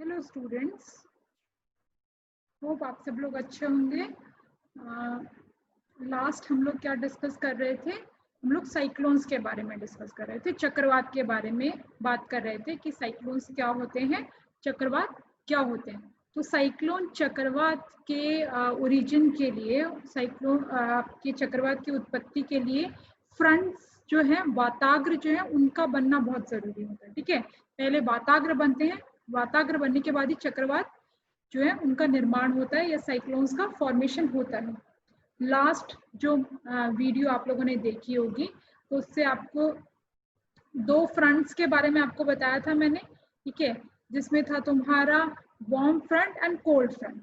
Hello students, hope आप सब लोग अच्छे होंगे। लास्ट हम लोग क्या डिस्कस कर रहे थे? हम लोग साइक्लोन्स के बारे में डिस्कस कर रहे थे, चक्रवात के बारे में बात कर रहे थे कि साइक्लोन्स क्या होते हैं, चक्रवात क्या होते हैं। तो साइक्लोन चक्रवात के ओरिजिन के लिए, साइक्लोन आपके चक्रवात की उत्पत्ति के लिए फ्रंट्स जो है, वाताग्र जो है, उनका बनना बहुत जरूरी होता है। ठीक है, पहले वाताग्र बनते हैं, वाताग्र बनने के बाद ही चक्रवात जो है उनका निर्माण होता है या साइक्लोन्स का फॉर्मेशन होता है। लास्ट जो वीडियो आप लोगों ने देखी होगी तो उससे आपको दो फ्रंट्स के बारे में आपको बताया था मैंने, ठीक है, जिसमें था तुम्हारा warm front end cold front.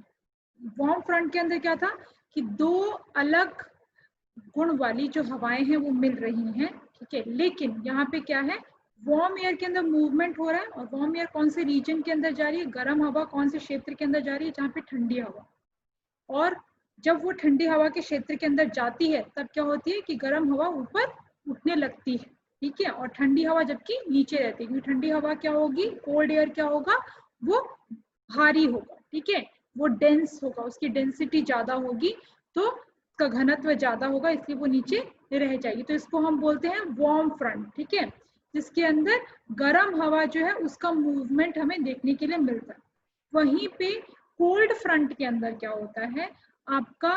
Warm front के अंदर क्या था कि दो अलग गुण वाली जो हवाएं हैं वो मिल रही हैं, ठीक है, लेकिन यहाँ पे क्या है, वार्म एयर के अंदर मूवमेंट हो रहा है। और वार्म एयर कौन से रीजन के अंदर जा रही है, गर्म हवा कौन से क्षेत्र के अंदर जा रही है, जहाँ पे ठंडी हवा। और जब वो ठंडी हवा के क्षेत्र के अंदर जाती है तब क्या होती है कि गर्म हवा ऊपर उठने लगती है, ठीक है, और ठंडी हवा जबकि नीचे रहती है, क्योंकि ठंडी हवा क्या होगी, कोल्ड एयर क्या होगा, वो भारी होगा, ठीक है, वो डेंस होगा, उसकी डेंसिटी ज्यादा होगी, तो का घनत्व ज्यादा होगा, इसलिए वो नीचे रह जाएगी। तो इसको हम बोलते हैं वार्म फ्रंट, ठीक है, जिसके अंदर गर्म हवा जो है उसका मूवमेंट हमें देखने के लिए मिलता है। वहीं पे कोल्ड फ्रंट के अंदर क्या होता है, आपका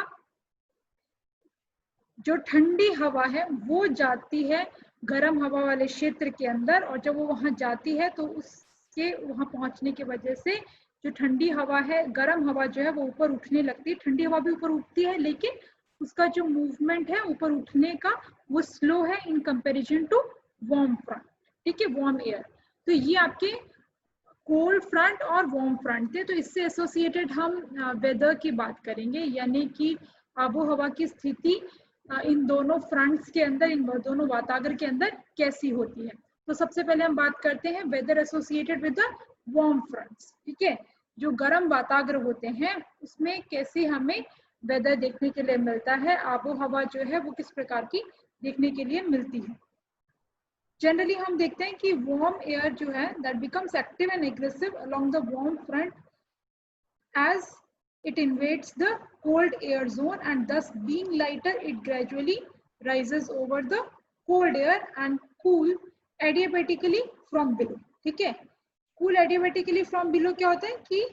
जो ठंडी हवा है वो जाती है गर्म हवा वाले क्षेत्र के अंदर, और जब वो वहां जाती है तो उसके वहां पहुंचने की वजह से जो ठंडी हवा है, गर्म हवा जो है वो ऊपर उठने लगती है। ठंडी हवा भी ऊपर उठती है, लेकिन उसका जो मूवमेंट है ऊपर उठने का वो स्लो है in comparison to warm front, ठीक है, वार्म एयर। तो ये आपके कोल्ड फ्रंट और वार्म फ्रंट थे। तो इससे एसोसिएटेड हम वेदर की बात करेंगे, यानी कि आबो हवा की स्थिति इन दोनों फ्रंट्स के अंदर, इन दोनों वाताग्र के अंदर कैसी होती है। तो सबसे पहले हम बात करते हैं weather associated with the warm fronts, ठीक है, जो गर्म वाताग्र होते हैं उसमें कैसे हमें वेदर देखने के लिए मिलता है, आबो हवा जो है वो किस प्रकार की देखने के लिए मिलती है। जनरली हम देखते हैं कि वार्म एयर जो है that becomes active and aggressive along the warm front as it invades the cold air zone, and thus being lighter it gradually rises over the cold air and cool adiabatically from below, ठीक है। cool adiabatically from below क्या होता है कि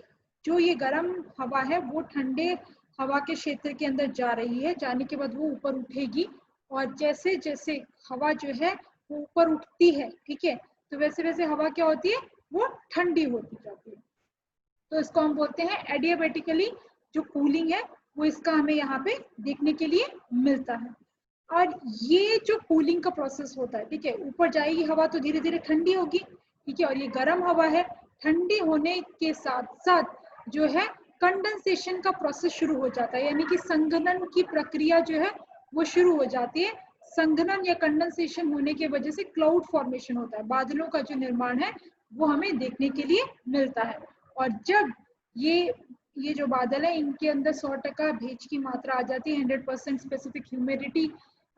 जो ये गर्म हवा है वो ठंडे हवा के क्षेत्र के अंदर जा रही है, जाने के बाद वो ऊपर उठेगी, और जैसे जैसे हवा जो है वो ऊपर उठती है, ठीक है, तो वैसे वैसे हवा क्या होती है, वो ठंडी होती जाती है। तो इसको हम बोलते हैं एडियाबेटिकली जो कूलिंग है वो इसका हमें यहाँ पे देखने के लिए मिलता है। और ये जो कूलिंग का प्रोसेस होता है, ठीक है, ऊपर जाएगी हवा तो धीरे धीरे ठंडी होगी, ठीक है, और ये गर्म हवा है, ठंडी होने के साथ साथ जो है कंडेंसेशन का प्रोसेस शुरू हो जाता है, यानी कि संघनन की प्रक्रिया जो है वो शुरू हो जाती है। संघनन या कंडेंसेशन होने की वजह से क्लाउड फॉर्मेशन होता है, बादलों का जो निर्माण है वो हमें देखने के लिए मिलता है। और जब ये जो बादल है इनके अंदर 100% भेज की मात्रा आ जाती है, 100% स्पेसिफिक ह्यूमिडिटी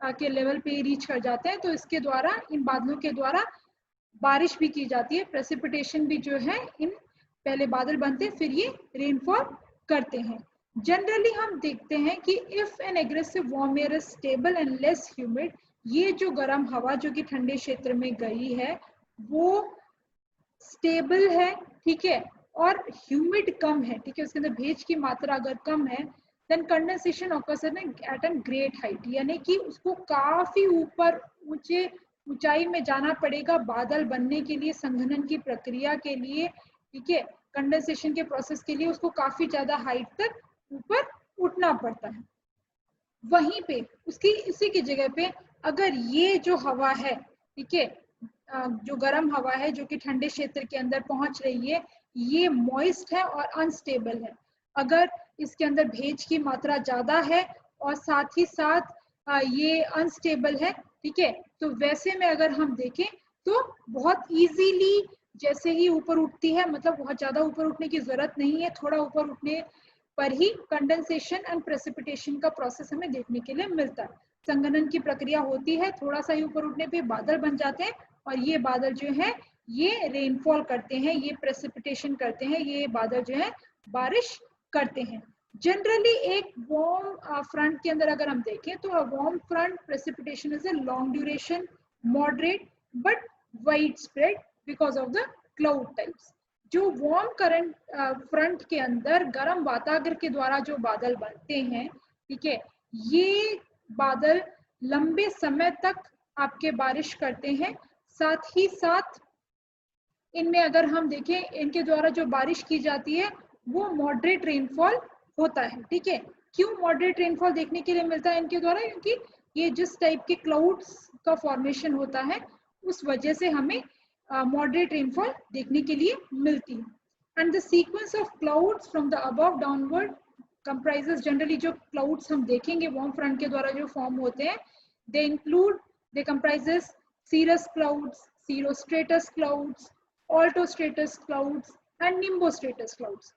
के लेवल पे रीच कर जाते हैं, तो इसके द्वारा, इन बादलों के द्वारा बारिश भी की जाती है, प्रेसिपिटेशन भी जो है, इन पहले बादल बनते हैं फिर ये रेनफॉल करते हैं। जनरली हम देखते हैं कि if N aggressive warm air is stable and less humid, ये जो गर्म हवा जो कि ठंडे क्षेत्र में गई है वो स्टेबल है, ठीक है, और ह्यूमिड कम है, ठीक है, उसके अंदर भेज की मात्रा अगर कम है, then condensation occurs at an great height, यानी कि उसको काफी ऊपर ऊंचाई में जाना पड़ेगा बादल बनने के लिए, संघनन की प्रक्रिया के लिए, ठीक है, कंडेंसेशन के प्रोसेस के लिए उसको काफी ज्यादा हाइट तक ऊपर उठना पड़ता है। वहीं पे उसकी इसी की जगह पे अगर ये जो हवा है, ठीक है, जो गर्म हवा है जो कि ठंडे क्षेत्र के अंदर पहुंच रही है, ये मॉइस्ट है और अनस्टेबल है, अगर इसके अंदर भेज की मात्रा ज्यादा है और साथ ही साथ ये अनस्टेबल है, ठीक है, तो वैसे में अगर हम देखें तो बहुत इजीली जैसे ही ऊपर उठती है, मतलब बहुत ज्यादा ऊपर उठने की जरूरत नहीं है, थोड़ा ऊपर उठने पर ही कंडेंसेशन एंड प्रेसिपिटेशन का प्रोसेस हमें देखने के लिए मिलता है। संघनन की प्रक्रिया होती है, थोड़ा सा ही ऊपर उठने पे बादल बन जाते हैं, और ये बादल जो है ये रेनफॉल करते हैं, ये प्रेसिपिटेशन करते हैं, ये बादल जो है बारिश करते हैं। जनरली एक वार्म फ्रंट के अंदर अगर हम देखें तो warm front precipitation is a long duration, moderate but wide spread because of the cloud types. जो वार्म करंट फ्रंट के अंदर गर्म वातावरण के द्वारा जो बादल बनते हैं, ठीक है, ये बादल लंबे समय तक आपके बारिश करते हैं। साथ ही साथ इनमें अगर हम देखें, इनके द्वारा जो बारिश की जाती है वो मॉडरेट रेनफॉल होता है। ठीक है, क्यों मॉडरेट रेनफॉल देखने के लिए मिलता है इनके द्वारा? क्योंकि ये जिस टाइप के क्लाउड्स का फॉर्मेशन होता है उस वजह से हमें मॉडरेट रेनफॉल देखने के लिए मिलती है। And the sequence of clouds from the above downward comprises, generally जो क्लाउड्स हम देखेंगे वार्म फ्रंट के द्वारा जो फॉर्म होते हैं, दे comprises cirrus clouds, cirrostratus clouds, altostratus clouds and nimbostratus clouds.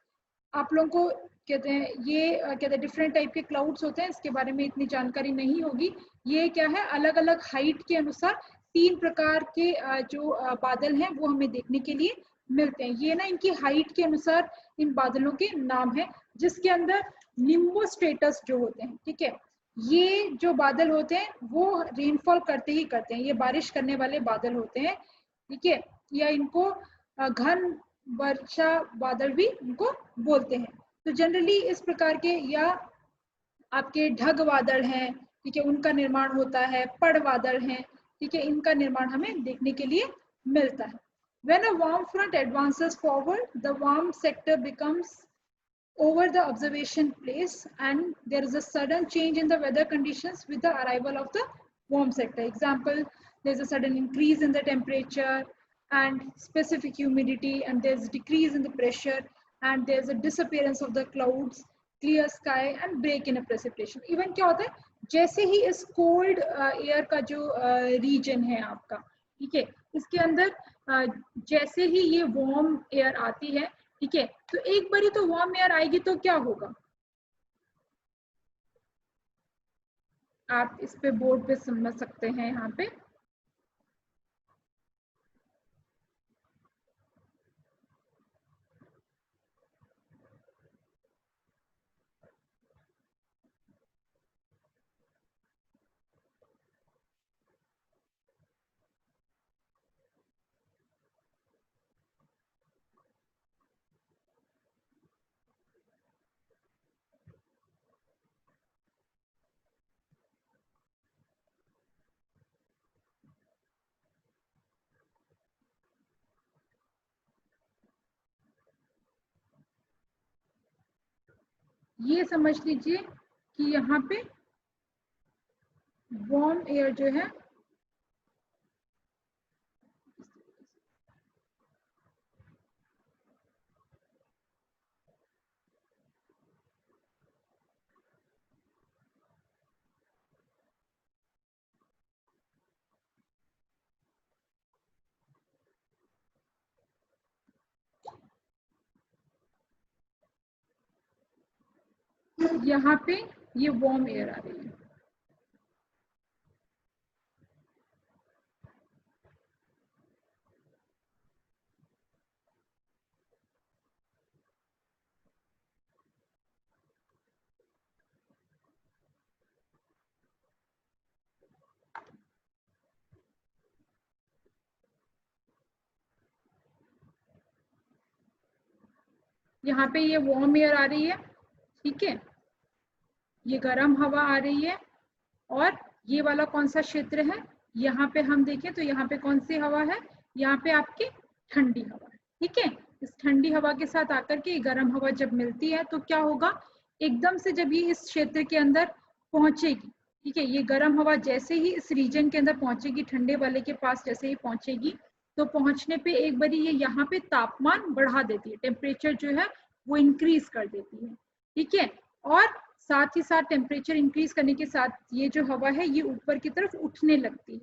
आप लोगों को कहते हैं ये कहते हैं डिफरेंट टाइप के क्लाउड्स होते हैं, इसके बारे में इतनी जानकारी नहीं होगी। ये क्या है, अलग अलग हाइट के अनुसार 3 प्रकार के जो बादल हैं वो हमें देखने के लिए मिलते हैं। ये ना इनकी हाइट के अनुसार इन बादलों के नाम है, जिसके अंदर निम्बोस्ट्रेटस जो होते हैं, ठीक है, ये जो बादल होते हैं वो रेनफॉल करते ही करते हैं, ये बारिश करने वाले बादल होते हैं। ठीक है, या इनको घन वर्षा बादल भी इनको बोलते हैं। तो जनरली इस प्रकार के या आपके ढग बादल हैं, ठीक है, उनका निर्माण होता है, पड़ बादल हैं, ठीक है, इनका निर्माण हमें देखने के लिए मिलता है। When a warm front advances forward, the warm sector becomes over the observation place and there is a sudden change in the weather conditions with the arrival of the warm sector. Example, there's a sudden increase in the temperature and specific humidity, and there's decrease in the pressure, and there's a disappearance of the clouds, clear sky and break in a precipitation. Even क्या होता है, जैसे ही इस cold air का जो region है आपका, ठीक है, इसके अंदर जैसे ही ये warm air आती है, ठीक है, तो एक बारी तो वार्म एयर आएगी तो क्या होगा, आप इस पे बोर्ड पे समझ सकते हैं। यहाँ पे ये समझ लीजिए कि यहाँ पे वार्म एयर जो है यहाँ पे ये वार्म एयर आ रही है, यहाँ पे ये वार्म एयर आ रही है, ठीक है, ये गर्म हवा आ रही है, और ये वाला कौन सा क्षेत्र है, यहाँ पे हम देखें तो यहाँ पे कौन सी हवा है, यहाँ पे आपकी ठंडी हवा है। ठीक है, इस ठंडी हवा के साथ आकर के गर्म हवा जब मिलती है तो क्या होगा, एकदम से जब ये इस क्षेत्र के अंदर पहुंचेगी, ठीक है, ये गर्म हवा जैसे ही इस रीजन के अंदर पहुंचेगी, ठंडे वाले के पास जैसे ही पहुंचेगी, तो पहुंचने पे एक बारी ये यहाँ पे तापमान बढ़ा देती है, टेम्परेचर जो है वो इंक्रीज कर देती है। ठीक है, और साथ ही साथ टेम्परेचर इंक्रीज करने के साथ ये जो हवा है ये ऊपर की तरफ उठने लगती है,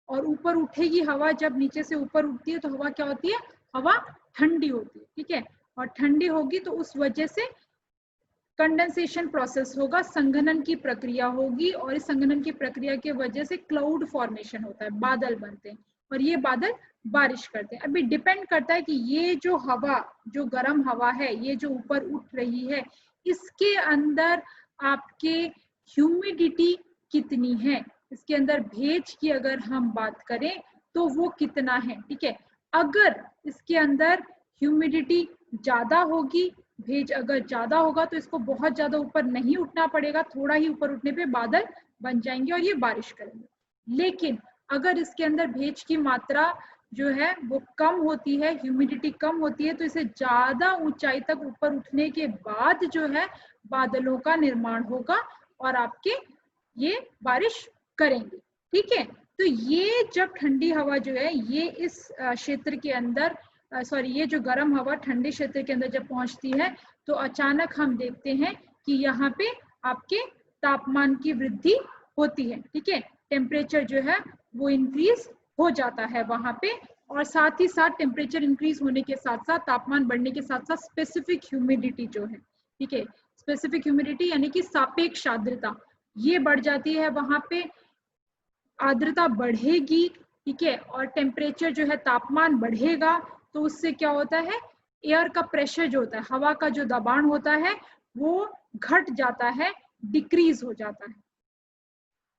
और ऊपर उठेगी हवा, जब नीचे से ऊपर उठती है तो हवा क्या होती है, हवा ठंडी होती है। ठीक है, और ठंडी होगी तो उस वजह से कंडेंसेशन प्रोसेस होगा, संघनन की प्रक्रिया होगी, और इस संघनन की प्रक्रिया की वजह से क्लाउड फॉर्मेशन होता है, बादल बनते हैं, और ये बादल बारिश करते हैं। अभी डिपेंड करता है कि ये जो हवा, जो गर्म हवा है, ये जो ऊपर उठ रही है, इसके अंदर आपके ह्यूमिडिटी कितनी है, इसके अंदर भेज की अगर हम बात करें तो वो कितना है, ठीक है। अगर इसके अंदर ह्यूमिडिटी ज्यादा होगी, भेज अगर ज्यादा होगा, तो इसको बहुत ज्यादा ऊपर नहीं उठना पड़ेगा, थोड़ा ही ऊपर उठने पे बादल बन जाएंगे और ये बारिश करेंगे। लेकिन अगर इसके अंदर भेज की मात्रा जो है वो कम होती है, ह्यूमिडिटी कम होती है, तो इसे ज्यादा ऊंचाई तक ऊपर उठने के बाद जो है बादलों का निर्माण होगा और आपके ये बारिश करेंगे, ठीक है। तो ये जब ठंडी हवा जो है ये इस क्षेत्र के अंदर ये जो गर्म हवा ठंडे क्षेत्र के अंदर जब पहुंचती है, तो अचानक हम देखते हैं कि यहाँ पे आपके तापमान की वृद्धि होती है, ठीक है। टेम्परेचर जो है वो इंक्रीज हो जाता है वहां पे, और साथ ही साथ टेम्परेचर इंक्रीज होने के साथ साथ, तापमान बढ़ने के साथ साथ स्पेसिफिक ह्यूमिडिटी जो है, ठीक है, स्पेसिफिक ह्यूमिडिटी यानी कि सापेक्ष आर्द्रता, ये बढ़ जाती है वहां पे, आर्द्रता बढ़ेगी, ठीक है, और टेम्परेचर जो है तापमान बढ़ेगा, तो उससे क्या होता है, एयर का प्रेशर जो होता है, हवा का जो दबाव होता है वो घट जाता है, डिक्रीज हो जाता है,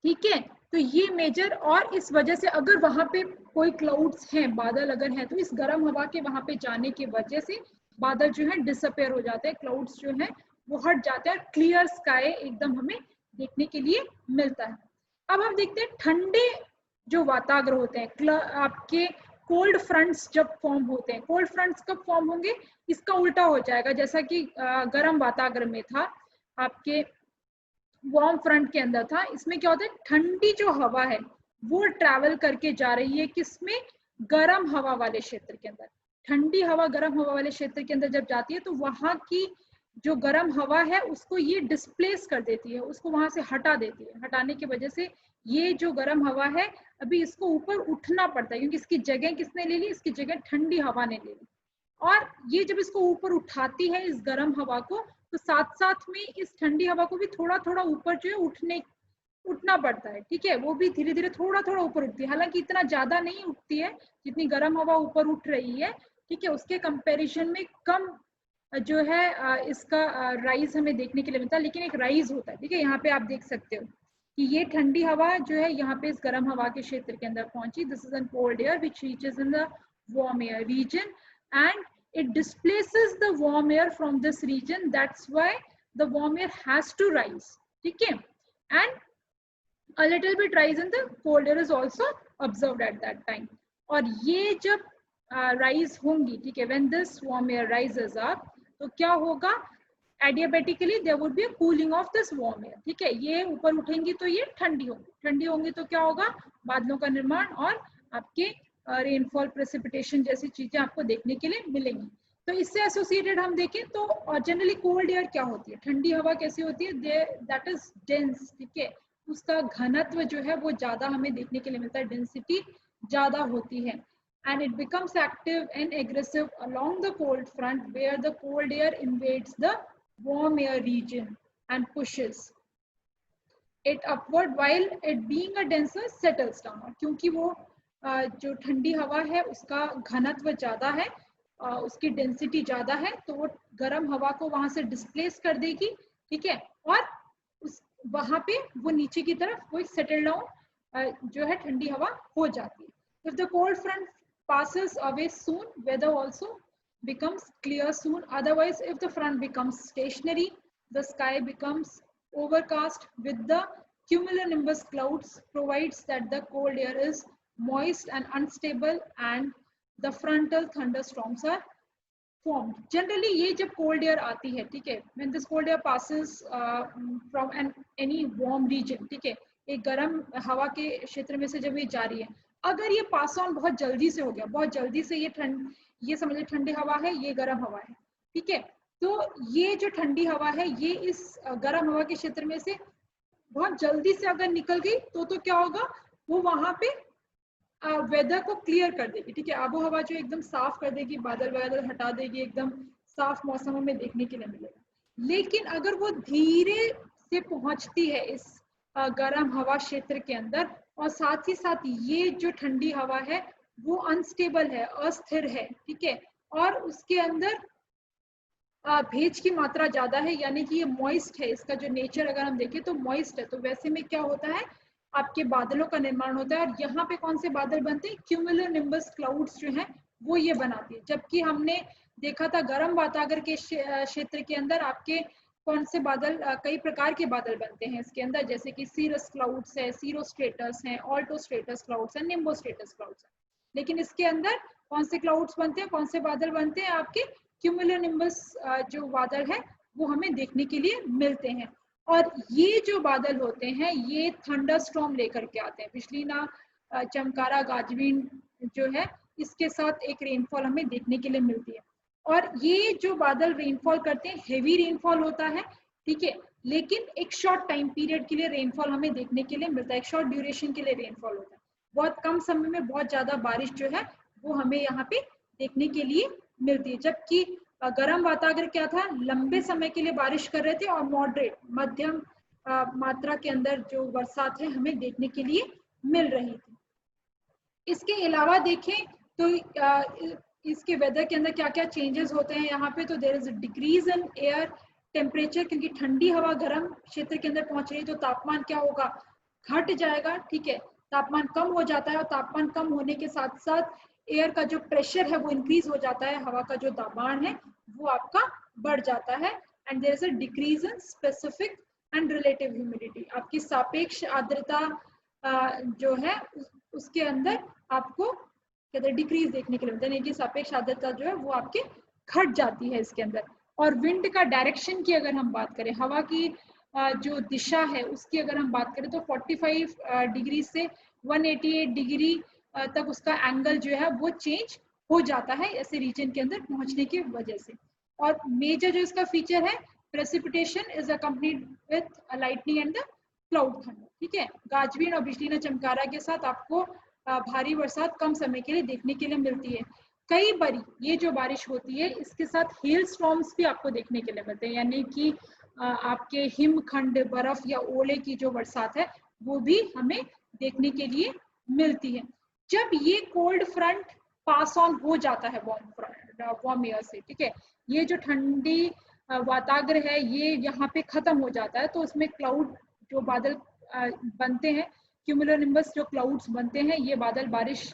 ठीक है। तो ये मेजर, और इस वजह से अगर वहां पे कोई क्लाउड्स हैं, बादल अगर हैं, तो इस गर्म हवा के वहां पे जाने की वजह से बादल जो है डिसअपेयर हो जाते हैं, क्लाउड्स जो है वो हट जाते हैं और क्लियर स्काई एकदम हमें देखने के लिए मिलता है। अब हम देखते हैं ठंडे जो वातावरण होते हैं, आपके कोल्ड फ्रंट्स जब फॉर्म होते हैं, कोल्ड फ्रंट्स कब फॉर्म होंगे, इसका उल्टा हो जाएगा, जैसा कि गर्म वातावरण में था, आपके वार्म फ्रंट के अंदर था, इसमें क्या होता है, ठंडी जो हवा है वो ट्रैवल करके जा रही है किसमें, गर्म हवा वाले क्षेत्र के अंदर। ठंडी हवा गर्म हवा वाले क्षेत्र के अंदर जब जाती है, तो वहां की जो गर्म हवा है उसको ये डिस्प्लेस कर देती है, उसको वहां से हटा देती है, हटाने की वजह से ये जो गर्म हवा है अभी इसको ऊपर उठना पड़ता है, क्योंकि इसकी जगह किसने ले ली, इसकी जगह ठंडी हवा ने ले ली। और ये जब इसको ऊपर उठाती है इस गर्म हवा को, तो साथ साथ में इस ठंडी हवा को भी थोड़ा थोड़ा ऊपर जो है उठना पड़ता है, ठीक है, वो भी धीरे धीरे थोड़ा थोड़ा ऊपर उठती है, हालांकि इतना ज्यादा नहीं उठती है जितनी गर्म हवा ऊपर उठ रही है, ठीक है, उसके कंपैरिजन में कम जो है इसका राइज हमें देखने के लिए मिलता है, लेकिन एक राइज होता है, ठीक है। यहाँ पे आप देख सकते हो कि ये ठंडी हवा जो है यहाँ पे इस गर्म हवा के क्षेत्र के अंदर पहुंची, this is an cold air which reaches in the warm air region and it displaces the warm air from this region, that's why the warm air has to rise, ठीक है, and a little bit rise in the cold air is also observed at that time। और ये जब rise होंगी, ठीक है, when this warm air rises up, तो क्या होगा, adiabatically there would be a cooling of this warm air, ठीक है, ये ऊपर उठेंगी तो ये ठंडी होंगी तो क्या होगा, बादलों का निर्माण और आपके रेनफॉल, प्रेसिपिटेशन जैसी चीजें आपको देखने के लिए मिलेंगी। तो इससे एसोसिएटेड हम देखें तो जनरली कोल्ड एयर क्या होती है, ठंडी हवा कैसी होती है, दैट इज डेंस, ठीक है, उसका घनत्व जो है वो ज्यादा हमें देखने के लिए मिलता है, डेंसिटी ज्यादा होती है, and it becomes active and aggressive along the cold front where the cold air invades the warm air region and pushes it upward while it being a denser settles down। क्योंकि वो जो ठंडी हवा है उसका घनत्व ज्यादा है, उसकी डेंसिटी ज्यादा है, तो वो गर्म हवा को वहां से डिस्प्लेस कर देगी, ठीक है, और उस वहां पे वो नीचे की तरफ वो सेटल डाउन जो है ठंडी हवा हो जाती है। If the cold front passes away soon, weather also becomes clear soon, otherwise if the front becomes stationary, the sky becomes overcast with the cumulonimbus clouds provides that the cold air is moist and unstable and the frontal thunderstorms are formed। Generally ये जब cold air आती है, ठीक है, when this cold air passes from any warm region, ठीक है, एक गर्म हवा के क्षेत्र में से जब ये जा रही है, अगर ये पास ऑन बहुत जल्दी से हो गया, बहुत जल्दी से ये समझिए ठंडी हवा है, ये गर्म हवा है, ठीक है, तो ये जो ठंडी हवा है ये इस गर्म हवा के क्षेत्र में से बहुत जल्दी से अगर निकल गई तो क्या होगा, वो वहां पे वेदर को क्लियर कर देगी, ठीक है, आबो हवा जो एकदम साफ कर देगी, बादल वगैरह हटा देगी, एकदम साफ मौसम हमें देखने के लिए मिलेगा। लेकिन अगर वो धीरे से पहुंचती है इस गर्म हवा क्षेत्र के अंदर, और साथ ही साथ ये जो ठंडी हवा है वो अनस्टेबल है, अस्थिर है, ठीक है, और उसके अंदर भेज की मात्रा ज्यादा है, यानी कि ये मॉइस्ट है, इसका जो नेचर अगर हम देखें तो मॉइस्ट है। तो वैसे में क्या होता है, आपके बादलों का निर्माण होता है। और यहाँ पे कौन से बादल बनते हैं, क्यूमुलोनिम्बस क्लाउड्स जो है वो ये बनाती है। जबकि हमने देखा था गर्म वातावरण के क्षेत्र के अंदर आपके कौन से बादल, कई प्रकार के बादल बनते हैं इसके अंदर, जैसे कि सीरस क्लाउड्स है, सीरोस्ट्रेटस है, ऑल्टोस्ट्रेटस क्लाउड्स है, निम्बोस्ट्रेटस क्लाउड्स है। लेकिन इसके अंदर कौन से क्लाउड्स बनते हैं, कौन से बादल बनते हैं, आपके क्यूमुलोनिम्बस जो बादल है वो हमें देखने के लिए मिलते हैं। और ये जो बादल होते हैं ये थंडरस्टॉर्म लेकर के आते हैं, बिजली ना चमकारा गाजवीन जो है इसके साथ एक रेनफॉल हमें देखने के लिए मिलती है। और ये जो बादल रेनफॉल करते हैं हेवी रेनफॉल होता है, ठीक है, लेकिन एक शॉर्ट टाइम पीरियड के लिए रेनफॉल हमें देखने के लिए मिलता है, एक शॉर्ट ड्यूरेशन के लिए रेनफॉल होता है। बहुत कम समय में बहुत ज्यादा बारिश जो है वो हमें यहाँ पे देखने के लिए मिलती है। जबकि गर्म वातावरण क्या था, लंबे समय के लिए बारिश कर रहे थे और मॉडरेट मध्यम मात्रा के अंदर जो बरसात है हमें देखने के लिए मिल रही थी। इसके अलावा देखें तो इसके वेदर के अंदर क्या क्या चेंजेस होते हैं यहाँ पे, तो there is a decrease in air temperature, क्योंकि ठंडी हवा गर्म क्षेत्र के अंदर पहुंच रही है तो तापमान क्या होगा, घट जाएगा, ठीक है, तापमान कम हो जाता है। और तापमान कम होने के साथ साथ एयर का जो प्रेशर है वो इंक्रीज हो जाता है, हवा का जो दबाव है वो आपका बढ़ जाता है। And there is a decrease in specific and relative humidity, आपकी सापेक्ष आर्द्रता जो है उसके अंदर आपको कहते हैं डिक्रीज देखने के लिए मिलता है, यानी कि सापेक्ष आर्द्रता जो है वो आपके घट जाती है इसके अंदर। और विंड का डायरेक्शन की अगर हम बात करें, हवा की जो दिशा है उसकी अगर हम बात करें तो 45 डिग्री से 188 डिग्री तक उसका एंगल जो है वो चेंज हो जाता है ऐसे रीजन के अंदर पहुंचने की वजह से। और मेजर जो इसका फीचर है, precipitation is accompanied with lightning and the cloud thunder, ठीक है, गाजवीन और बिजली न चमकारा के साथ आपको भारी बरसात कम समय के लिए देखने के लिए मिलती है। कई बारी ये जो बारिश होती है इसके साथ हेल स्टॉर्म्स भी आपको देखने के लिए मिलते हैं, यानी कि आपके हिमखंड, बर्फ या ओले की जो बरसात है वो भी हमें देखने के लिए मिलती है। जब ये कोल्ड फ्रंट पास ऑन हो जाता है वार्म एयर से, ठीक है, ये जो ठंडी वातावरण है ये यहाँ पे खत्म हो जाता है, तो उसमें क्लाउड जो बादल बनते हैं, क्यूमुलोनिम्बस जो क्लाउड्स बनते हैं, ये बादल बारिश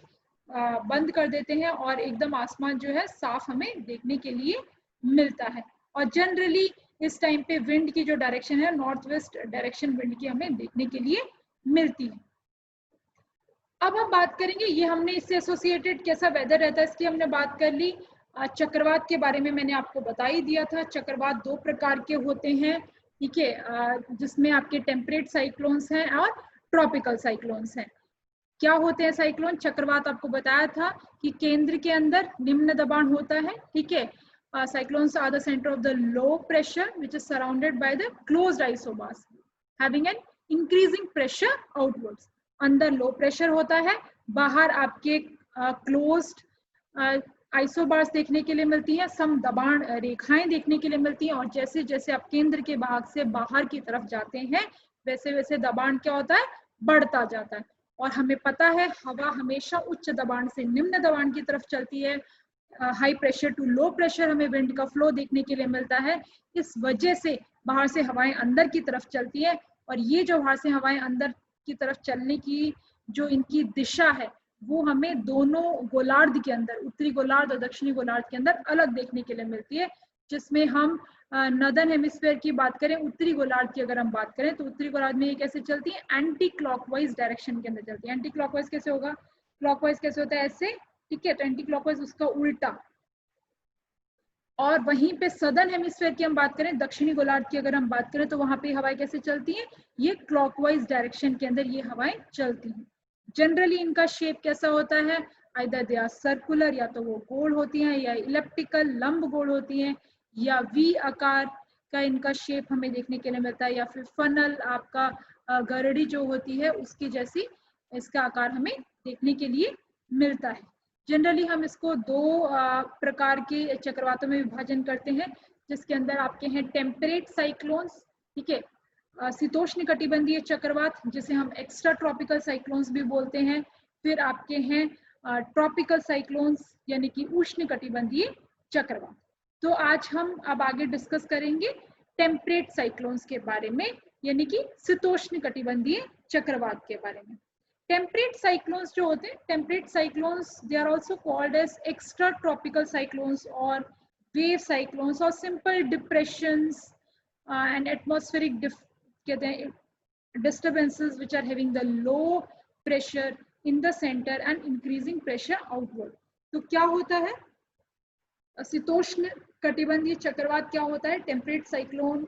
बंद कर देते हैं और एकदम आसमान जो है साफ हमें देखने के लिए मिलता है। और जनरली इस टाइम पे विंड की जो डायरेक्शन है नॉर्थ वेस्ट डायरेक्शन विंड की हमें देखने के लिए मिलती है। अब हम बात करेंगे, ये हमने इससे एसोसिएटेड कैसा वेदर रहता है इसकी हमने बात कर ली। चक्रवात के बारे में मैंने आपको बता ही दिया था। चक्रवात दो प्रकार के होते हैं, ठीक है, जिसमें आपके टेम्परेट साइक्लोन्स हैं और ट्रॉपिकल साइक्लोन्स हैं। क्या होते हैं साइक्लोन, चक्रवात आपको बताया था कि केंद्र के अंदर निम्न दबाव होता है, ठीक है। Cyclones are the centre of the low pressure which is surrounded by the closed isobars having an increasing pressure outwards. अंदर लो प्रेशर होता है, बाहर आपके क्लोज्ड आइसोबार्स देखने के लिए मिलती हैं, सम दबाण रेखाएं देखने के लिए मिलती हैं। और जैसे जैसे आप केंद्र के भाग से बाहर की तरफ जाते हैं वैसे वैसे दबाण क्या होता है, बढ़ता जाता है। और हमें पता है हवा हमेशा उच्च दबाण से निम्न दबाण की तरफ चलती है, high pressure to low pressure हमें विंड का फ्लो देखने के लिए मिलता है। इस वजह से बाहर से हवाएं अंदर की तरफ चलती है, और ये जो बाहर से हवाएं अंदर की तरफ चलने की जो इनकी दिशा है वो हमें दोनों गोलार्ध के अंदर, उत्तरी गोलार्ध और दक्षिणी गोलार्ध के अंदर अलग देखने के लिए मिलती है। जिसमें हम नॉर्दर्न हेमिस्फीयर की बात करें, उत्तरी गोलार्ध की अगर हम बात करें तो उत्तरी गोलार्ध में ये कैसे चलती है, एंटी क्लॉकवाइज डायरेक्शन के अंदर चलती है। एंटी क्लॉकवाइज कैसे होगा, क्लॉकवाइज कैसे होता है, ऐसे, ठीक है, तो एंटी क्लॉकवाइज उसका उल्टा। और वहीं पे सदर्न हेमिस्फीयर की हम बात करें, दक्षिणी गोलार्ध की अगर हम बात करें तो वहां पे हवाएं कैसे चलती हैं, ये क्लॉकवाइज डायरेक्शन के अंदर ये हवाएं चलती हैं। जनरली इनका शेप कैसा होता है, आइदर दे आर सर्कुलर, या तो वो गोल होती हैं, या इलेप्टिकल लंब गोल होती हैं, या वी आकार का इनका शेप हमें देखने के लिए मिलता है, या फिर फनल आपका गरड़ी जो होती है उसकी जैसी इसका आकार हमें देखने के लिए मिलता है। जनरली हम इसको दो प्रकार के चक्रवातों में विभाजन करते हैं, जिसके अंदर आपके हैं टेम्परेट साइक्लोन्स, ठीक है, शीतोष्ण कटिबंधीय चक्रवात जिसे हम एक्स्ट्रा ट्रॉपिकल साइक्लोन्स भी बोलते हैं। फिर आपके हैं ट्रॉपिकल साइक्लोन्स यानी कि उष्णकटिबंधीय चक्रवात। तो आज हम अब आगे डिस्कस करेंगे टेम्परेट साइक्लोन्स के बारे में, यानी कि शीतोष्णकटिबंधीय चक्रवात के बारे में। टेम्परेट साइक्लोन्स जो होते हैं, temperate cyclones they are also called as extra tropical cyclones और वेव साइक्लोन्स और सिंपल डिप्रेशंस एंड एटमॉस्फेरिक कहते हैं disturbances which are having the low pressure in the center and increasing pressure outward। तो क्या होता है शीतोष्ण कटिबंधीय चक्रवात? क्या होता है? टेम्परेट साइक्लोन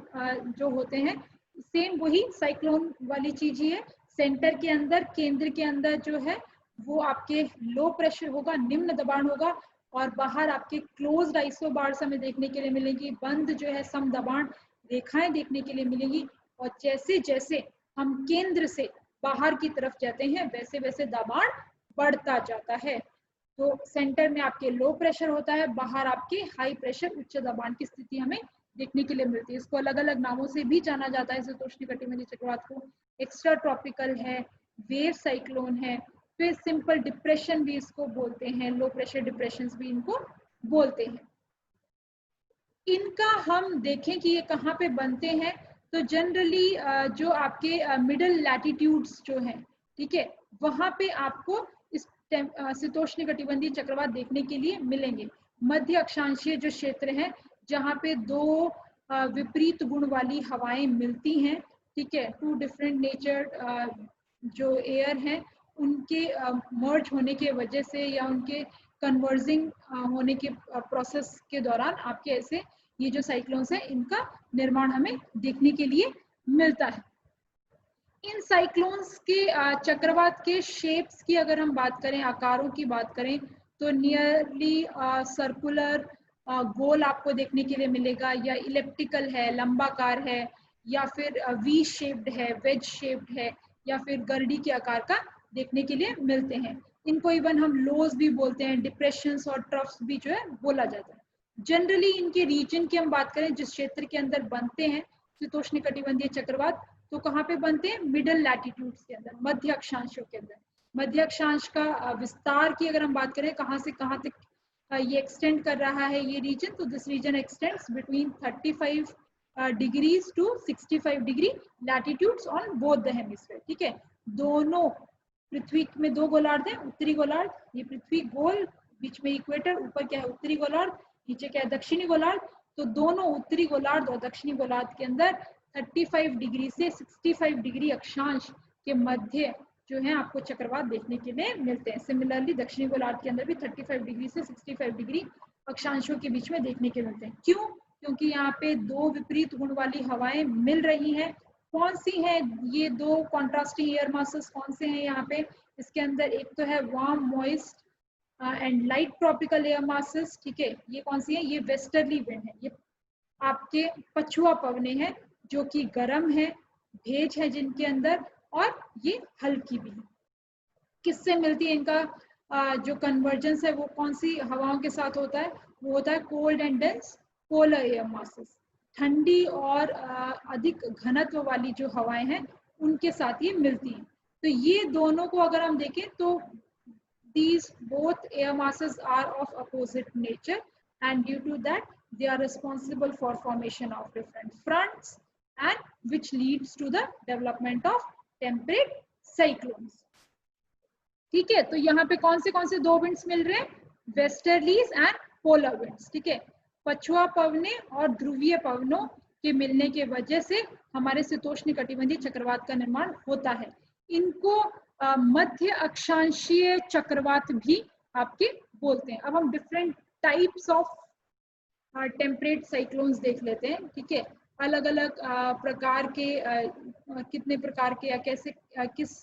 जो होते हैं सेम वही साइक्लोन वाली चीज ही है। सेंटर के अंदर, केंद्र के अंदर जो है वो आपके लो प्रेशर होगा, निम्न दबाण होगा, और बाहर आपके क्लोज्ड आइसोबार्स हमें देखने के लिए मिलेंगी, बंद जो है सम दबाण रेखाएं देखने के लिए मिलेंगी। और जैसे जैसे हम केंद्र से बाहर की तरफ जाते हैं वैसे वैसे दबाण बढ़ता जाता है। तो सेंटर में आपके लो प्रेशर होता है, बाहर आपके हाई प्रेशर उच्च दबाण की स्थिति हमें देखने के लिए मिलती है। इसको अलग अलग नामों से भी जाना जाता है शीतोष्णकटिबंधीय चक्रवात को। एक्स्ट्रा ट्रॉपिकल है, वेव साइक्लोन है, फिर सिंपल डिप्रेशन भी इसको बोलते हैं, लो प्रेशर डिप्रेशन भी इनको बोलते हैं। इनका हम देखें कि ये कहाँ पे बनते हैं, तो जनरली जो आपके मिडिल लैटिट्यूड्स जो हैं, ठीक है, वहाँ पे आपको इस शीतोष्णकटिबंधीय चक्रवात देखने के लिए मिलेंगे। मध्य अक्षांशीय जो क्षेत्र है जहाँ पे दो विपरीत गुण वाली हवाएं मिलती हैं, ठीक है, टू डिफरेंट नेचर जो एयर हैं उनके मर्ज होने के वजह से या उनके कन्वर्जिंग होने के प्रोसेस के दौरान आपके ऐसे ये जो साइक्लोन्स है इनका निर्माण हमें देखने के लिए मिलता है। इन साइक्लोन्स के चक्रवात के शेप्स की अगर हम बात करें, आकारों की बात करें, तो नियरली सर्कुलर गोल आपको देखने के लिए मिलेगा, या इलिप्टिकल है, लंबाकार है, या फिर वी शेप्ड है, वेज शेप्ड है, या फिर गर्डी के आकार का देखने के लिए मिलते हैं। इनको इवन हम लोज भी बोलते हैं, डिप्रेशंस और ट्रफ्स भी जो है बोला जाता है। जनरली इनके रीजन की हम बात करें, जिस क्षेत्र के अंदर बनते हैं शीतोष्णकटिबंधीय चक्रवात, तो कहाँ पे बनते हैं? मिडिल लैटिट्यूड्स के अंदर, मध्य अक्षांशों के अंदर। मध्य अक्षांश का विस्तार की अगर हम बात करें, कहाँ से कहाँ तक ये एक्सटेंड कर रहा है ये रीजन, तो this region extends between 35 degrees to 65 degree latitudes on both the hemisphere. ठीक है, दोनों पृथ्वी में दो गोलार्ध हैं, उत्तरी गोलार्ध, ये पृथ्वी गोल, बीच में इक्वेटर, ऊपर क्या है? उत्तरी गोलार्ध, नीचे क्या है? दक्षिणी गोलार्ध। तो दोनों उत्तरी गोलार्ध और दक्षिणी गोलार्ध के अंदर 35 डिग्री से 65 डिग्री अक्षांश के मध्य जो है आपको चक्रवात देखने के लिए मिलते हैं। सिमिलरली दक्षिणी गोलार्ध के अंदर भी 35 डिग्री से 65 डिग्री अक्षांशों के बीच में देखने के मिलते हैं। क्यों? क्योंकि यहाँ पे दो विपरीत गुण वाली हवाएं मिल रही हैं। कौन सी हैं ये दो कॉन्ट्रास्टिंग एयर मासेस? कौन से हैं यहाँ पे? इसके अंदर एक तो है warm moist and light tropical air masses. ठीक है, ये कौन सी है? ये वेस्टर्ली विंड है, ये आपके पछुआ पवने हैं जो कि गर्म है, भेज है जिनके अंदर, और ये हल्की भी है। किससे मिलती है इनका जो कन्वर्जेंस है वो कौन सी हवाओं के साथ होता है? वो होता है cold and dense polar air masses. ठंडी और अधिक घनत्व वाली जो हवाएं हैं उनके साथ ये मिलती हैं। तो ये दोनों को अगर हम देखें तो these both air masses are of opposite nature, and due to that they are responsible for formation of different fronts and which leads to the development of temperate cyclones। ठीक है, तो यहाँ पे कौन से दो विंड्स मिल रहे हैं? Westerlies and polar winds. ठीक है, पछुआ पवने और ध्रुवीय पवनों के मिलने के वजह से हमारे शीतोष्णकटिबंधीय चक्रवात का निर्माण होता है। इनको मध्य अक्षांशीय चक्रवात भी आपके बोलते हैं। अब हम different types of temperate cyclones देख लेते हैं। ठीक है, अलग अलग प्रकार के कितने प्रकार के या कैसे किस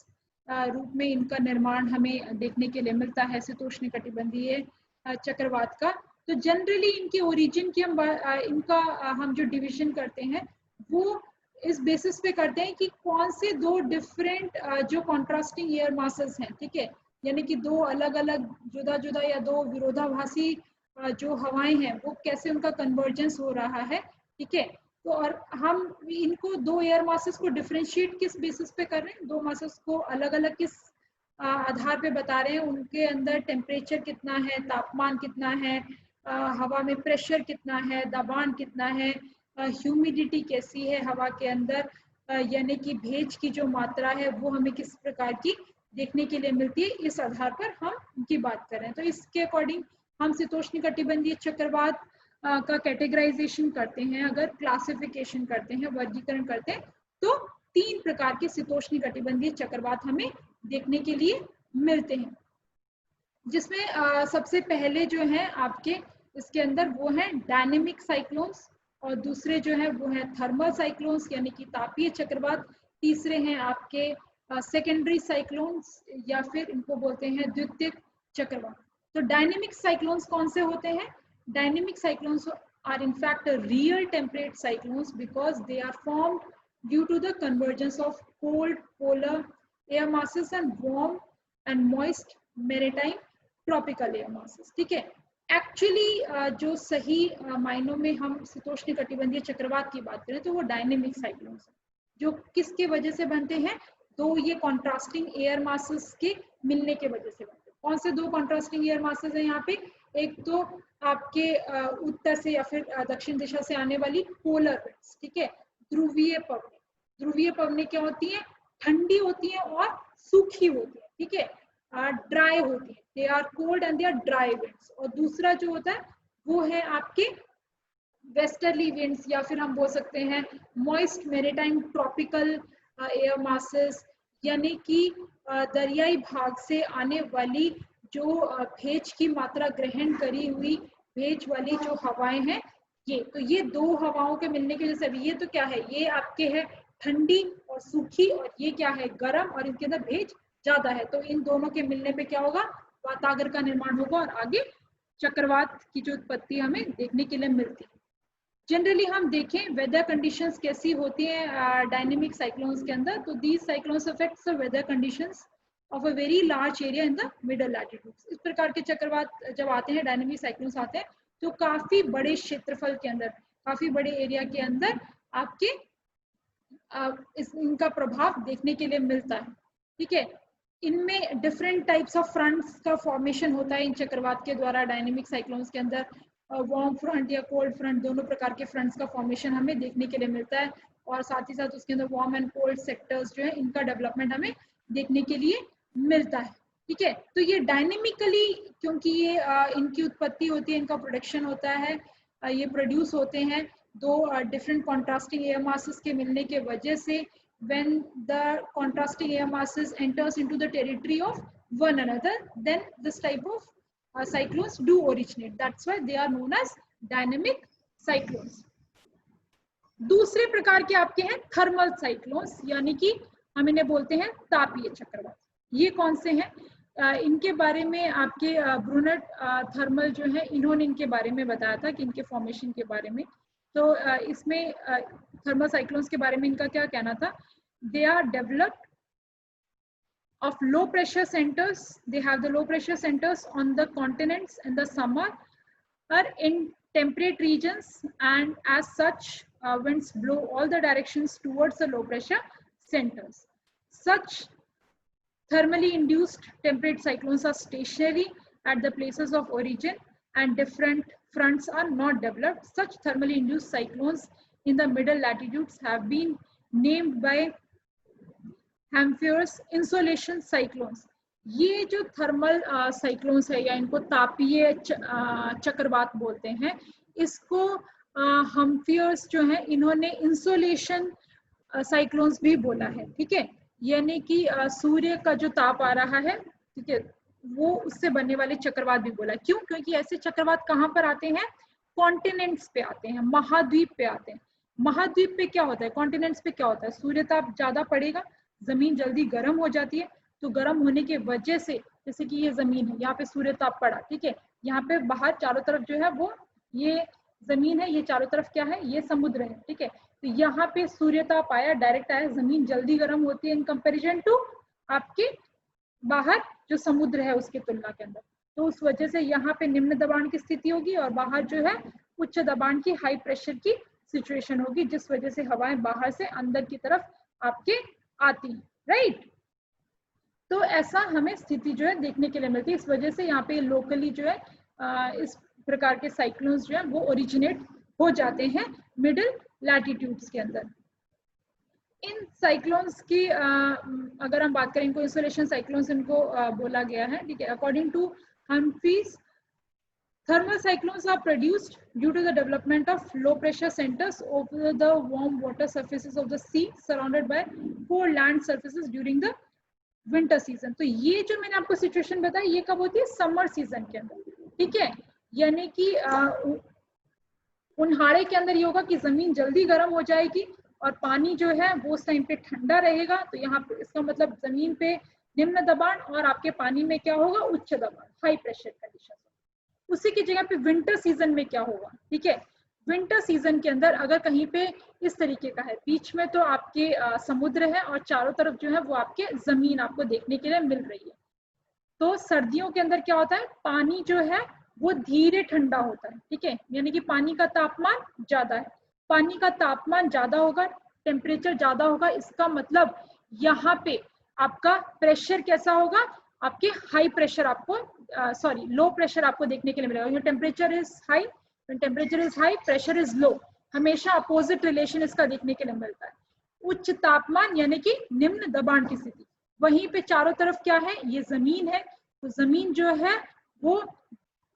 रूप में इनका निर्माण हमें देखने के लिए मिलता है शीतोष्णकटिबंधीय चक्रवात का। तो जनरली इनके ओरिजिन की हम जो डिवीजन करते हैं वो इस बेसिस पे करते हैं कि कौन से दो डिफरेंट जो कॉन्ट्रास्टिंग एयर मासेस हैं, ठीक है, यानी कि दो अलग अलग जुदा जुदा या दो विरोधाभासी जो हवाएं हैं वो कैसे उनका कन्वर्जेंस हो रहा है। ठीक है, तो और हम इनको दो एयर मासेस को डिफरेंशिएट किस बेसिस पे कर रहे हैं? दो मासेस को अलग अलग किस आधार पे बता रहे हैं उनके अंदर टेम्परेचर कितना है, तापमान कितना है, हवा में प्रेशर कितना है, दबान कितना है, ह्यूमिडिटी कैसी है हवा के अंदर, यानी कि भेज की जो मात्रा है वो हमें किस प्रकार की देखने के लिए मिलती है, इस आधार पर हम उनकी बात करें। तो इसके अकॉर्डिंग हम शीतोष्णकटिबंधीय चक्रवात का कैटेगराइजेशन करते हैं, अगर क्लासिफिकेशन करते हैं, वर्गीकरण करते हैं, तो 3 प्रकार के शीतोष्णकटिबंधीय चक्रवात हमें देखने के लिए मिलते हैं, जिसमें सबसे पहले जो है आपके इसके अंदर वो है डायनेमिक साइक्लोन्स, और दूसरे जो है वो है थर्मल साइक्लोन्स यानी कि तापीय चक्रवात, तीसरे हैं आपके सेकेंडरी साइक्लोन्स या फिर इनको बोलते हैं द्वितीयक चक्रवात। तो डायनेमिक साइक्लोन्स कौन से होते हैं? Dynamic cyclones are in fact a real temperate cyclones because they are formed due to the convergence of cold polar air masses and warm and moist maritime tropical air masses। ठीक है, actually जो सही मायनों में हम शीतोष्णकटिबंधीय चक्रवात की बात करें तो वो डायनेमिक साइक्लोन्स जो किसके वजह से बनते हैं? दो ये कॉन्ट्रास्टिंग एयर मासेस के मिलने के वजह से बनते हैं। कौन से दो कॉन्ट्रास्टिंग एयर मासेस हैं यहाँ पे? एक तो आपके उत्तर से या फिर दक्षिण दिशा से आने वाली पोलर विंड्स, ठीक है, ध्रुवीय पवनें। ध्रुवीय पवनें क्या होती हैं? ठंडी होती हैं और सूखी होती है, ठीक है, ड्राई होती है, they are cold and they are dry winds. और दूसरा जो होता है वो है आपके वेस्टर्ली विंड्स या फिर हम बोल सकते हैं moist maritime tropical air masses, यानी कि दरियाई भाग से आने वाली जो भेज की मात्रा ग्रहण करी हुई भेज वाली जो हवाएं हैं, ये दो हवाओं के मिलने की वजह से, अभी ये तो क्या है, ये आपके है ठंडी और सूखी, और ये क्या है, गर्म, और इनके अंदर भेज ज्यादा है। तो इन दोनों के मिलने पे क्या होगा? वातागर का निर्माण होगा और आगे चक्रवात की जो उत्पत्ति हमें देखने के लिए मिलती है। जनरली हम देखें वेदर कंडीशंस कैसी होती हैं डायनेमिक साइक्लोन्स के अंदर, तो these cyclones affects the weather conditions of a very large area in the middle latitudes. इस प्रकार के चक्रवात जब आते हैं, डायनेमिक साइक्लोन्स आते हैं, तो काफी बड़े क्षेत्रफल के अंदर, काफी बड़े एरिया के अंदर आपके इनका प्रभाव देखने के लिए मिलता है। ठीक है, इनमें डिफरेंट टाइप्स ऑफ फ्रंट्स का फॉर्मेशन होता है इन चक्रवात के द्वारा। डायनेमिक साइक्लोन्स के अंदर वार्म फ्रंट या कोल्ड फ्रंट, दोनों प्रकार के फ्रंट्स का फॉर्मेशन हमें देखने के लिए मिलता है, और साथ ही साथ उसके अंदर वार्म एंड कोल्ड सेक्टर्स जो है इनका डेवलपमेंट हमें देखने के लिए मिलता है। ठीक है, तो ये डायनेमिकली, क्योंकि ये इनकी उत्पत्ति होती है, इनका प्रोडक्शन होता है, ये प्रोड्यूस होते हैं दो डिफरेंट कॉन्ट्रास्टिंग एयर मासेस के मिलने के वजह से। when the contrasting air masses enters into the territory of one another, then this type of cyclones do originate. That's why they are known as dynamic cyclones. दूसरे प्रकार के आपके हैं थर्मल साइक्लोन्स, यानी कि हम इन्हें बोलते हैं तापीय चक्रवात। ये कौन से हैं? इनके बारे में आपके ब्रूनट थर्मल जो है, इन्होंने इनके बारे में बताया था कि इनके फॉर्मेशन के बारे में। तो इसमें थर्मल साइक्लोन्स के बारे में इनका क्या कहना था? They are developed of low pressure centers. They have the low pressure centers on the continents in the summer or in temperate regions, and as such winds blow all the directions towards the low pressure centers. Such thermally induced temperate cyclones are stationary at the places of origin and different fronts are not developed. Such thermally induced cyclones in the middle latitudes have been named by Amphiorus insolation cyclones। ये जो thermal cyclones है या इनको तापीय चक्रवात बोलते हैं, इसको हम्फियर्स जो है इन्होंने इंसोलेशन साइक्लोन्स भी बोला है। ठीक है, यानी कि सूर्य का जो ताप आ रहा है, ठीक है, वो उससे बनने वाले चक्रवात भी बोला। क्यों? क्योंकि ऐसे चक्रवात कहाँ पर आते हैं? कॉन्टिनेंट्स पे आते हैं, महाद्वीप पे आते हैं। महाद्वीप पे क्या होता है? कॉन्टिनेंट्स पे क्या होता है? सूर्य ताप ज्यादा पड़ेगा, जमीन जल्दी गर्म हो जाती है, तो गर्म होने के वजह से, जैसे कि ये जमीन है, यहाँ पे सूर्य ताप पड़ा, ठीक है, यहाँ पे बाहर चारों तरफ जो है वो ये जमीन है, ये चारों तरफ क्या है? ये समुद्र है। ठीक है, तो यहाँ पे सूर्य ताप आया, डायरेक्ट आया, जमीन जल्दी गर्म होती है इन कंपेरिजन टू आपके बाहर जो समुद्र है उसकी तुलना के अंदर। तो उस वजह से यहाँ पे निम्न दबाण की स्थिति होगी और बाहर जो है उच्च दबाण की, हाई प्रेशर की सिचुएशन होगी, जिस वजह से हवाएं बाहर से अंदर की तरफ आपके आती है। राइट, तो ऐसा हमें स्थिति जो है देखने के लिए मिलती है। इस वजह से यहाँ पे लोकली जो है इस प्रकार के साइक्लोन्स जो है वो ओरिजिनेट हो जाते हैं मिडिल लैटिट्यूड्स के अंदर। इन साइक्लोन्स की अगर हम बात करें, इनको इंसुलेशन साइक्लोन्स इनको बोला गया है, ठीक है। According to Humphreys, thermal cyclones are produced due to the development of low pressure centers over the warm water surfaces of the sea surrounded by cold land surfaces during the winter season। तो ये जो मैंने आपको situation बताई ये कब होती है? समर सीजन के अंदर, ठीक है। यानी कि उन्हारे के अंदर ये होगा कि जमीन जल्दी गर्म हो जाएगी और पानी जो है वो उस टाइम पे ठंडा रहेगा। तो यहाँ पे इसका मतलब जमीन पे निम्न दबाण और आपके पानी में क्या होगा? उच्च दबाण, हाई प्रेशर कंडीशन। उसी की जगह पे विंटर सीजन में क्या होगा? ठीक है, विंटर सीजन के अंदर अगर कहीं पे इस तरीके का है, बीच में तो आपके समुद्र है और चारों तरफ जो है वो आपके जमीन आपको देखने के लिए मिल रही है। तो सर्दियों के अंदर क्या होता है? पानी जो है वो धीरे ठंडा होता है, ठीक है। यानी कि पानी का तापमान ज्यादा है, पानी का तापमान ज्यादा होगा, टेम्परेचर ज्यादा होगा। इसका मतलब यहाँ पे आपका प्रेशर कैसा होगा? आपके हाई प्रेशर आपको लो प्रेशर आपको देखने के लिए मिलेगा। Temperature is high, temperature is high, pressure is low, हमेशा अपोजिट रिलेशन इसका देखने के लिए मिलता है। उच्च तापमान यानी कि निम्न दबाण की स्थिति, वहीं पे चारों तरफ क्या है? ये जमीन है। तो जमीन जो है वो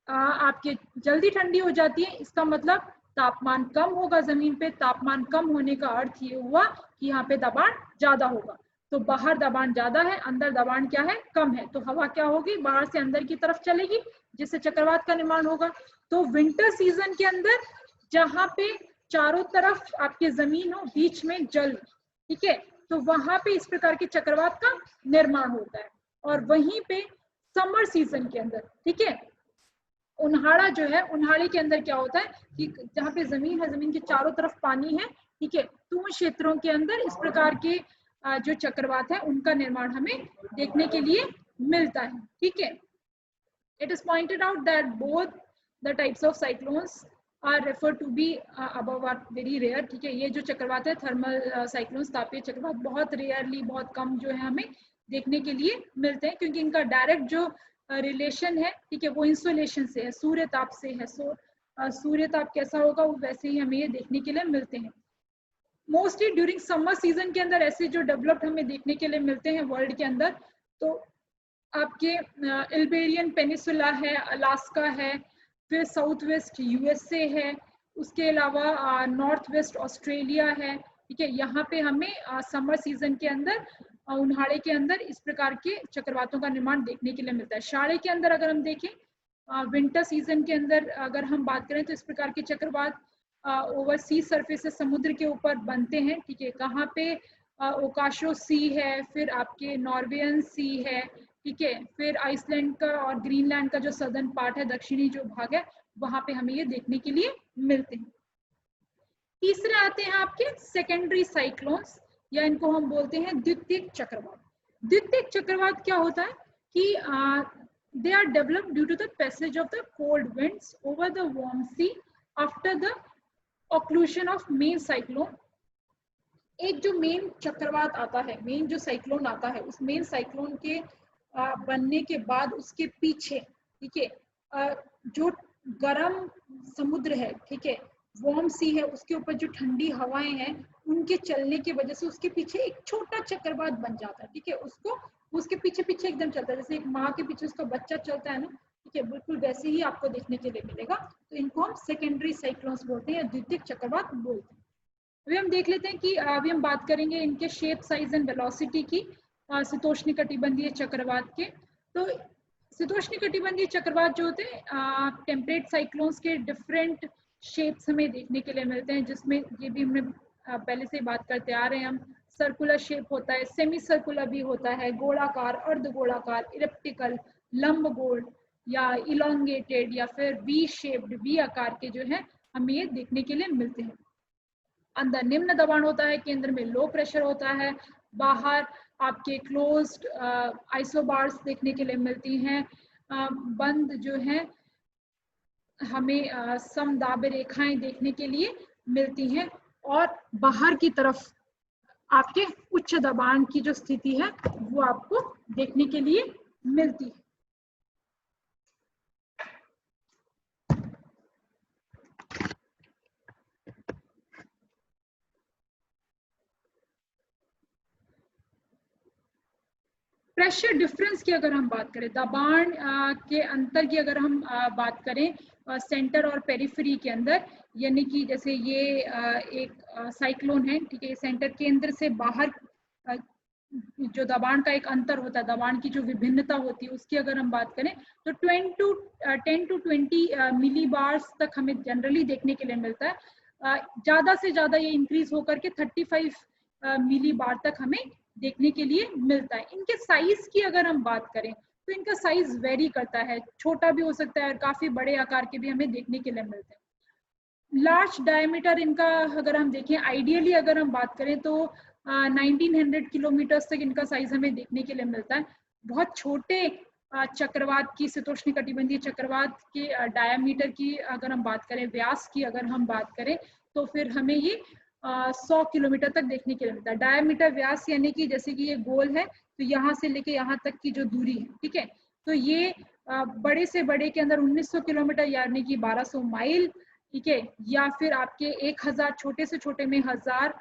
आपके जल्दी ठंडी हो जाती है। इसका मतलब तापमान कम होगा जमीन पे। तापमान कम होने का अर्थ ये हुआ कि यहाँ पे दबाण ज्यादा होगा। तो बाहर दबाण ज्यादा है, अंदर दबाण क्या है? कम है। तो हवा क्या होगी? बाहर से अंदर की तरफ चलेगी, जिससे चक्रवात का निर्माण होगा। तो विंटर सीजन के अंदर जहाँ पे चारों तरफ आपके जमीन हो, बीच में जल, ठीक है, तो वहां पे इस प्रकार के चक्रवात का निर्माण होता है। और वहीं पे समर सीजन के अंदर, ठीक है, उन्हाड़ा जो है, उन्हाड़े के अंदर क्या होता है कि जहाँ पे जमीन है, जमीन के चारों तरफ पानी है, ठीक है, तो उन क्षेत्रों के अंदर इस प्रकार के जो चक्रवात है उनका निर्माण हमें देखने के लिए मिलता है, ठीक है। It is pointed out that both the types of cyclones are referred to be above are very rare, ठीक है। ये जो चक्रवात है थर्मल साइक्लोन्स, तापीय चक्रवात, बहुत रेयरली, बहुत कम जो है हमें देखने के लिए मिलते हैं, क्योंकि इनका डायरेक्ट जो रिलेशन है, ठीक है, वो इंसुलेशन से है, सूर्य ताप से है। सूर्य ताप कैसा होगा वो वैसे ही हमें ये देखने के लिए मिलते हैं। मोस्टली ड्यूरिंग समर सीजन के अंदर ऐसे जो डेवलप्ड हमें देखने के लिए मिलते हैं वर्ल्ड के अंदर, तो आपके इल्बेरियन पेनिसुला है, अलास्का है, फिर साउथ वेस्ट यूएसए है, उसके अलावा नॉर्थ वेस्ट ऑस्ट्रेलिया है, ठीक है। यहाँ पे हमें समर सीजन के अंदर उन्हाड़े के अंदर इस प्रकार के चक्रवातों का निर्माण देखने के लिए मिलता है। शाड़े के अंदर अगर हम देखें, विंटर सीजन के अंदर अगर हम बात करें तो इस प्रकार के चक्रवात ओवर सी सरफेस से समुद्र के ऊपर बनते हैं, ठीक है। कहाँ पे? ओकाशो सी है, फिर आपके नॉर्वेयन सी है, ठीक है, फिर आइसलैंड का और ग्रीनलैंड का जो सदर्न पार्ट है, दक्षिणी जो भाग है, वहां पे हमें ये देखने के लिए मिलते हैं। तीसरे आते हैं आपके सेकेंडरी साइक्लोन्स, या इनको हम बोलते हैं द्वितीयक चक्रवात। द्वितीयक चक्रवात क्या होता है कि they are developed due to the passage of the cold winds over the warm sea after the occlusion of main cyclone. एक जो मेन चक्रवात आता है, मेन जो साइक्लोन आता है, उस मेन साइक्लोन के बनने के बाद उसके पीछे, ठीक है, जो गर्म समुद्र है, ठीक है, वार्म सी है, उसके ऊपर जो ठंडी हवाएं हैं उनके चलने की वजह से उसके पीछे एक छोटा चक्रवात बन जाता है, ठीक है। उसको उसके पीछे पीछे एकदम चलता है, जैसे एक माँ के पीछे उसका बच्चा चलता है ना, ठीक है, बिल्कुल वैसे ही आपको देखने के लिए मिलेगा। तो इनको हम सेकेंडरी साइक्लोन्स बोलते हैं या द्वितीयक चक्रवात बोलते हैं। अभी हम देख लेते हैं कि अभी हम बात करेंगे इनके शेप, साइज एंड वेलोसिटी की, शीतोष्णकटिबंधीय चक्रवात के। तो शीतोष्णकटिबंधीय चक्रवात जो होते हैं टेम्परेट साइक्लोन्स के डिफरेंट शेप्स हमें देखने के लिए मिलते हैं, जिसमें ये भी हमने पहले से बात करते आ रहे हैं हम। सर्कुलर शेप होता है, सेमी सर्कुलर भी होता है, गोलाकार, अर्धगोलाकार, इलिप्टिकल, लंबगोल या इलोंगेटेड, या फिर वी शेप्ड, वी आकार के जो है हमें ये देखने के लिए मिलते हैं। अंदर निम्न दबाण होता है, केंद्र में लो प्रेशर होता है, बाहर आपके क्लोज्ड आइसोबार्स देखने के लिए मिलती हैं, बंद जो है हमें समदाब रेखाएं देखने के लिए मिलती हैं, और बाहर की तरफ आपके उच्च दबाण की जो स्थिति है वो आपको देखने के लिए मिलती है। प्रेशर डिफरेंस की अगर हम बात करें, दबाण के अंतर की अगर हम बात करें सेंटर और पेरिफेरी के अंदर, यानी कि जैसे ये एक साइक्लोन है, ठीक है, सेंटर केंद्र से बाहर जो दबाण का एक अंतर होता है, दबाण की जो विभिन्नता होती है, उसकी अगर हम बात करें तो 10 to 20 मिली बार्स तक हमें जनरली देखने के लिए मिलता है। ज्यादा से ज्यादा ये इंक्रीज होकर के 35 मिली बार तक हमें देखने के लिए मिलता है। इनके साइज की अगर हम बात करें तो इनका साइज वेरी करता है, छोटा भी हो सकता है और काफी बड़े आकार के भी हमें देखने के लिए मिलते हैं। लार्ज डायमीटर इनका अगर हम देखें, आइडियली अगर हम बात करें तो 1900 किलोमीटर तक इनका साइज हमें देखने के लिए मिलता है। बहुत छोटे चक्रवात की, शीतोष्ण कटिबंधीय चक्रवात के डायमीटर की अगर हम बात करें, व्यास की अगर हम बात करें, तो फिर हमें ये 100 किलोमीटर तक देखने के लिए मिलता है। डायमीटर व्यास यानी कि जैसे कि ये गोल है तो यहाँ से लेके यहाँ तक की जो दूरी है, ठीक है, तो ये बड़े से बड़े के अंदर 1900 किलोमीटर यानी कि 1200 माइल, ठीक है, या फिर आपके 1000 छोटे से छोटे में 1000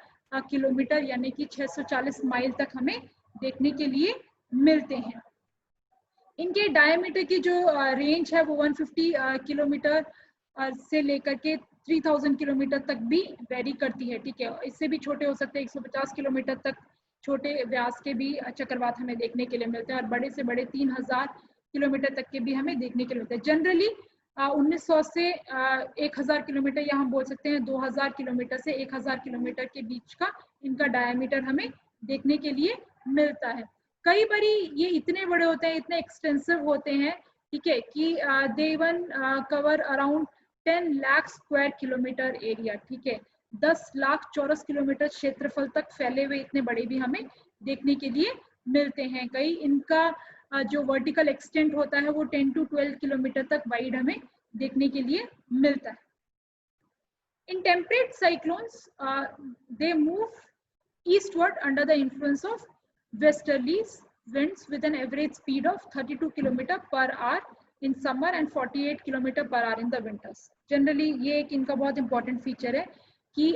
किलोमीटर यानी कि 640 माइल तक हमें देखने के लिए मिलते हैं। इनके डायमीटर की जो रेंज है वो 150 किलोमीटर से लेकर के 3000 किलोमीटर तक भी वेरी करती है, ठीक है, इससे भी छोटे हो सकते हैं, 150 किलोमीटर तक छोटे व्यास के भी चक्रवात हमें देखने के लिए मिलते हैं, और बड़े से बड़े 3000 किलोमीटर तक के भी हमें देखने के लिए मिलते हैं। जनरली 1900 से 1000 किलोमीटर, या हम बोल सकते हैं 2000 किलोमीटर से 1000 किलोमीटर के बीच का इनका डायमीटर हमें देखने के लिए मिलता है। कई बारी ये इतने बड़े होते हैं, इतने एक्सटेंसिव होते हैं, ठीक है, कि they even cover around 10 lakh square kilometre area, ठीक है, 10 लाख चौरस किलोमीटर क्षेत्रफल तक फैले हुए इतने बड़े भी हमें देखने के लिए मिलते हैं। कई इनका जो वर्टिकल एक्सटेंट होता है वो 10 to 12 किलोमीटर तक वाइड हमें देखने के लिए मिलता है। In temperate cyclones they move eastward under the influence of westerlies winds with an average speed of 32 km per hour in summer and 48 km per hour in the winters. Generally ये एक इनका बहुत important feature है कि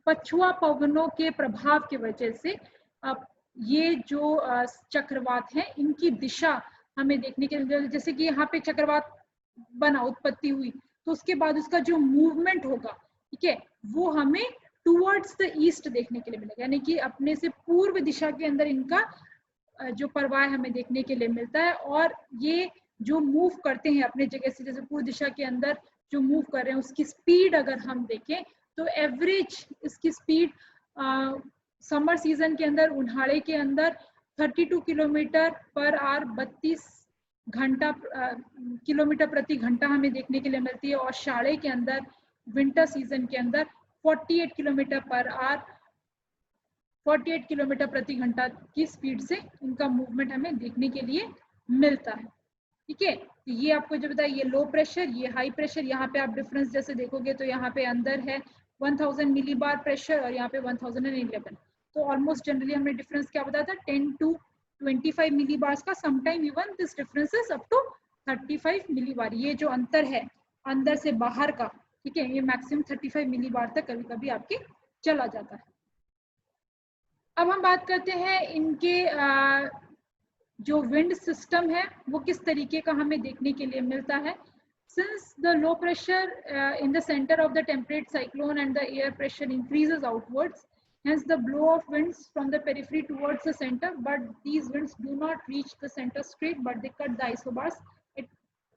पछुआ पवनों के प्रभाव की वजह से ये जो चक्रवात हैं इनकी दिशा हमें देखने के लिए, जैसे कि यहाँ पे चक्रवात बना, उत्पत्ति हुई, तो उसके बाद उसका जो मूवमेंट होगा, ठीक है, वो हमें टूवर्ड्स द ईस्ट देखने के लिए मिलेगा, यानी कि अपने से पूर्व दिशा के अंदर इनका जो प्रवाह हमें देखने के लिए मिलता है। और ये जो मूव करते हैं अपने जगह से, जैसे पूर्व दिशा के अंदर जो मूव कर रहे हैं, उसकी स्पीड अगर हम देखें तो एवरेज इसकी स्पीड समर सीजन के अंदर, उन्हाड़े के अंदर 32 किलोमीटर पर आवर 32 किलोमीटर प्रति घंटा हमें देखने के लिए मिलती है, और शाड़े के अंदर विंटर सीजन के अंदर 48 किलोमीटर पर आवर 48 किलोमीटर प्रति घंटा की स्पीड से इनका मूवमेंट हमें देखने के लिए मिलता है, ठीक है। तो ये आपको जो बताया, ये लो प्रेशर, ये हाई प्रेशर, यहाँ पे आप डिफरेंस जैसे देखोगे तो यहाँ पे अंदर है 1000 मिली बार प्रेशर और यहाँ पे 1011, तो ऑलमोस्ट जनरली हमने डिफरेंस क्या बताया था, 10 to 25 मिली बार का, sometime even this difference is up to 35 millibar. ये जो अंतर है अंदर से बाहर का, ठीक है, ये मैक्सिमम 35 मिली बार तक कभी कभी आपके चला जाता है। अब हम बात करते हैं इनके जो विंड सिस्टम है वो किस तरीके का हमें देखने के लिए मिलता है। Since the low pressure in the centre of the temperate cyclone and the air pressure increases outwards, hence the blow of winds from the periphery towards the center, but these winds do not reach the center straight, but they cut the isobars at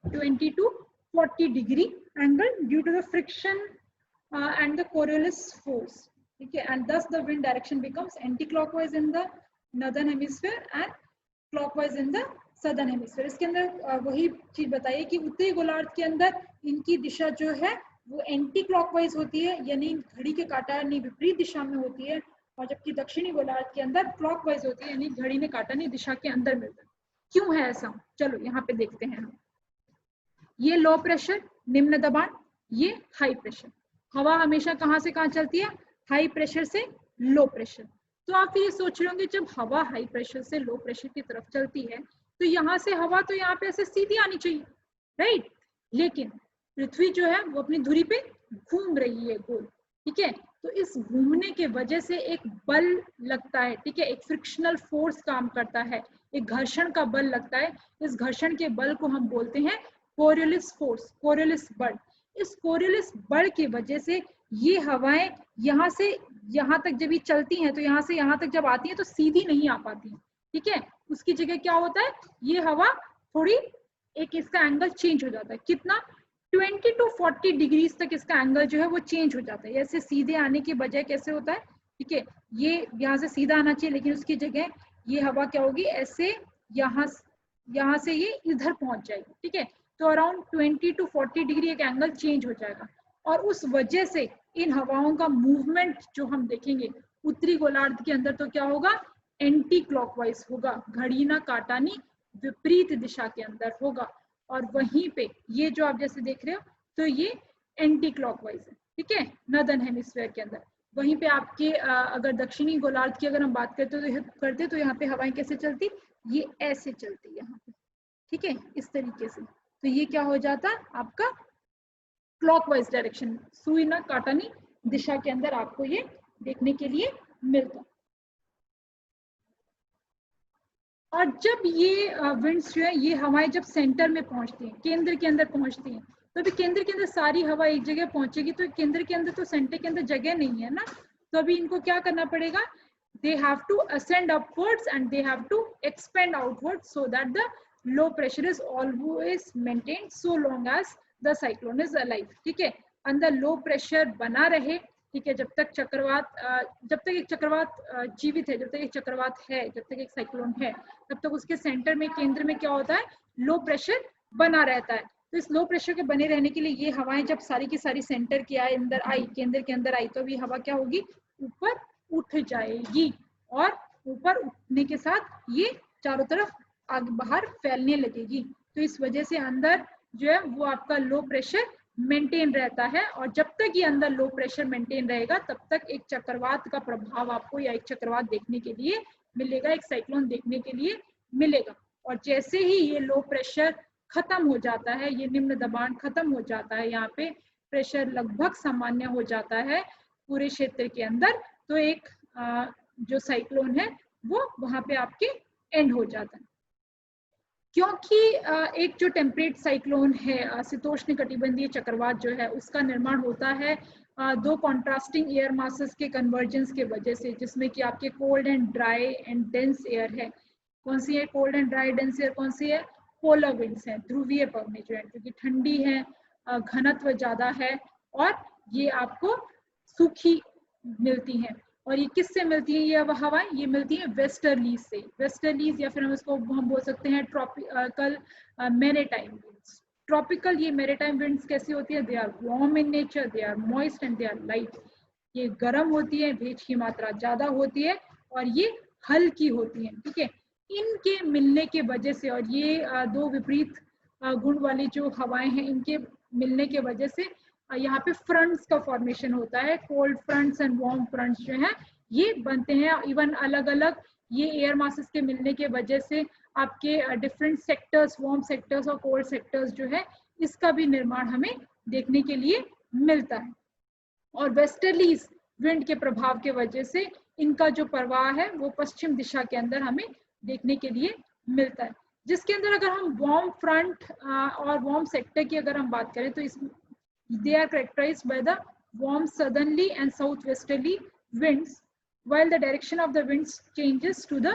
20 to 40 degree angle due to the friction and the Coriolis force, okay, and thus the wind direction becomes anti-clockwise in the northern hemisphere and clockwise in the southern hemisphere। इसके अंदर वही चीज बताइए कि उत्तरी गोलार्ध के अंदर इनकी दिशा जो है वो एंटी क्लॉकवाइज होती है, यानी घड़ी के काटानी विपरीत दिशा में होती है, और जबकि दक्षिणी गोलार्ध के अंदर क्लॉकवाइज होती है, यानी घड़ी ने काटानी दिशा के अंदर मिलता है। क्यों है ऐसा, चलो यहाँ पे देखते हैं हम। ये लो प्रेशर निम्न दबाण, ये हाई प्रेशर। हवा हमेशा कहाँ से कहाँ चलती है, हाई प्रेशर से लो प्रेशर। तो आप ये सोच रहे होंगे जब हवा हाई प्रेशर से लो प्रेशर की तरफ चलती है तो यहाँ से हवा तो यहाँ पे ऐसे सीधी आनी चाहिए, राइट। लेकिन पृथ्वी जो है वो अपनी धुरी पे घूम रही है गोल, ठीक है। तो इस घूमने के वजह से एक बल लगता है, ठीक है, एक फ्रिक्शनल फोर्स काम करता है, एक घर्षण का बल लगता है। इस घर्षण के बल को हम बोलते हैं कोरियोलिस फोर्स, कोरियोलिस बल। इस कोरियोलिस बल की वजह से ये हवाएं यहाँ से यहाँ तक जब ये चलती हैं तो यहाँ से यहाँ तक जब आती हैं तो सीधी नहीं आ पाती, ठीक है। उसकी जगह क्या होता है, ये हवा थोड़ी एक इसका एंगल चेंज हो जाता है, कितना 20 to 40 डिग्रीज तक इसका एंगल जो है वो चेंज हो जाता है। ऐसे सीधे आने की बजाय कैसे होता है, ठीक है, ये यहाँ से सीधा आना चाहिए लेकिन उसकी जगह ये हवा क्या होगी, ऐसे यहाँ से ये इधर पहुंच जाएगी, ठीक है। तो अराउंड 20 to 40 डिग्री एक एंगल चेंज हो जाएगा और उस वजह से इन हवाओं का मूवमेंट जो हम देखेंगे उत्तरी गोलार्ध के अंदर तो क्या होगा, एंटी क्लॉकवाइज होगा, घड़ी ना काटानी विपरीत दिशा के अंदर होगा। और वहीं पे ये जो आप जैसे देख रहे हो तो ये एंटी क्लॉकवाइज है, ठीक है, नॉर्दर्न हेमिस्फीयर के अंदर। वहीं पे आपके अगर दक्षिणी गोलार्ध की अगर हम बात करते तो यहाँ पे हवाएं कैसे चलती, ये ऐसे चलती यहाँ पे, ठीक है, इस तरीके से। तो ये क्या हो जाता आपका क्लॉकवाइज डायरेक्शन, सुई ना काटानी दिशा के अंदर आपको ये देखने के लिए मिलता। और जब ये विंड्स जो है ये हवाएं जब सेंटर में पहुंचती हैं, केंद्र के अंदर पहुंचती हैं, तो अभी केंद्र के अंदर सारी हवा एक जगह पहुंचेगी तो केंद्र के अंदर तो सेंटर के अंदर जगह नहीं है ना, तो अभी इनको क्या करना पड़ेगा, they have to ascend upwards and they have to expand outwards so that the low pressure is always maintained so long as the cyclone is alive, ठीक है। अंदर लो प्रेशर बना रहे, ठीक है, जब तक एक चक्रवात जीवित है, जब तक एक चक्रवात है, जब तक एक साइक्लोन है, तब तक उसके सेंटर में, केंद्र में क्या होता है, लो प्रेशर बना रहता है। तो इस लो प्रेशर के बने रहने के लिए ये हवाएं जब सारी की सारी सेंटर के अंदर आई, केंद्र के अंदर आई, तो अभी हवा क्या होगी, ऊपर उठ जाएगी और ऊपर उठने के साथ ये चारों तरफ आगे बाहर फैलने लगेगी। तो इस वजह से अंदर जो है वो आपका लो प्रेशर मेंटेन रहता है और जब तक ये अंदर लो प्रेशर मेंटेन रहेगा तब तक एक चक्रवात का प्रभाव आपको या एक चक्रवात देखने के लिए मिलेगा, एक साइक्लोन देखने के लिए मिलेगा। और जैसे ही ये लो प्रेशर खत्म हो जाता है, ये निम्न दबाव खत्म हो जाता है, यहाँ पे प्रेशर लगभग सामान्य हो जाता है पूरे क्षेत्र के अंदर, तो एक जो साइक्लोन है वो वहां पे आपके एंड हो जाता है। क्योंकि एक जो टेम्परेट साइक्लोन है, शीतोष्ण कटिबंधीय चक्रवात जो है, उसका निर्माण होता है दो कॉन्ट्रास्टिंग एयर मासेस के कन्वर्जेंस के वजह से, जिसमें कि आपके cold and dry and dense air है। कौन सी है cold and dry dense air, कौन सी है, पोलर विंड्स है, ध्रुवीय पवनें जो है, क्योंकि ठंडी है, घनत्व ज्यादा है और ये आपको सूखी मिलती हैं। और ये किससे मिलती है, ये हवाएं ये मिलती है वेस्टर्लीज से, वेस्टर्लीज या फिर हम बोल सकते हैं ट्रॉपिकल मैरीटाइम विंड्स। ट्रॉपिकल ये मैरीटाइम विंड्स कैसी होती है, they are warm in nature, they are moist and they are light. ये गर्म होती है, भेज की मात्रा ज्यादा होती है और ये हल्की होती है, ठीक है। इनके मिलने के वजह से और ये दो विपरीत गुण वाली जो हवाएं हैं, इनके मिलने के वजह से यहाँ पे फ्रंट्स का फॉर्मेशन होता है, cold fronts and warm fronts जो है ये बनते हैं। इवन अलग अलग ये एयर मासेस के मिलने के वजह से आपके डिफरेंट सेक्टर्स, वार्म सेक्टर्स और कोल्ड सेक्टर्स जो है, इसका भी निर्माण हमें देखने के लिए मिलता है। और वेस्टर्लीज विंड के प्रभाव के वजह से इनका जो प्रवाह है वो पश्चिम दिशा के अंदर हमें देखने के लिए मिलता है, जिसके अंदर अगर हम वार्म फ्रंट और वार्म सेक्टर की अगर हम बात करें तो इस they are characterized by the warm southerly and southwesterly winds, while the direction of the winds changes to the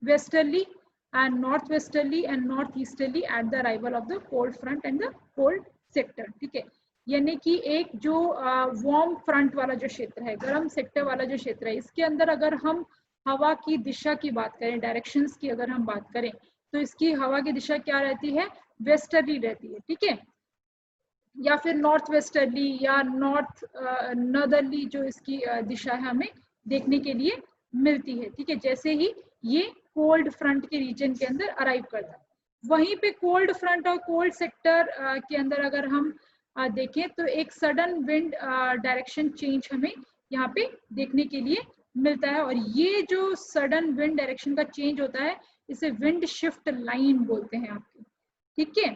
westerly and northwesterly and northeasterly at the arrival of the cold front and the cold sector, ठीक है। यानी कि एक जो warm front वाला जो क्षेत्र है, गर्म सेक्टर वाला जो क्षेत्र है, इसके अंदर अगर हम हवा की दिशा की बात करें, डायरेक्शंस की अगर हम बात करें, तो इसकी हवा की दिशा क्या रहती है, वेस्टर्ली रहती है, ठीक है, या फिर नॉर्थ वेस्टर्ली या नॉर्दर्ली जो इसकी दिशा है हमें देखने के लिए मिलती है, ठीक है। जैसे ही ये कोल्ड फ्रंट के रीजन के अंदर अराइव करता है, वहीं पे कोल्ड फ्रंट और कोल्ड सेक्टर के अंदर अगर हम देखें तो एक सडन विंड डायरेक्शन चेंज हमें यहाँ पे देखने के लिए मिलता है। और ये जो सडन विंड डायरेक्शन का चेंज होता है इसे विंड शिफ्ट लाइन बोलते हैं आपकी। ठीक है,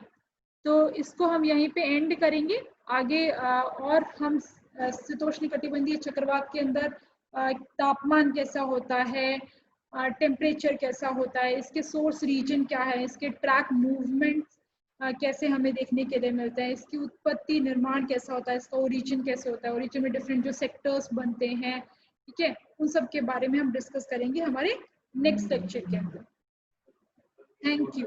तो इसको हम यहीं पे एंड करेंगे। आगे और हम शीतोष्ण कटिबंधीय चक्रवात के अंदर तापमान कैसा होता है, टेम्परेचर कैसा होता है, इसके सोर्स रीजन क्या है, इसके ट्रैक मूवमेंट कैसे हमें देखने के लिए मिलता है, इसकी उत्पत्ति निर्माण कैसा होता है, इसका ओरिजिन कैसे होता है, ओरिजिन में डिफरेंट जो सेक्टर्स बनते हैं, ठीक है, उन सब के बारे में हम डिस्कस करेंगे हमारे नेक्स्ट लेक्चर के अंदर। Thank you.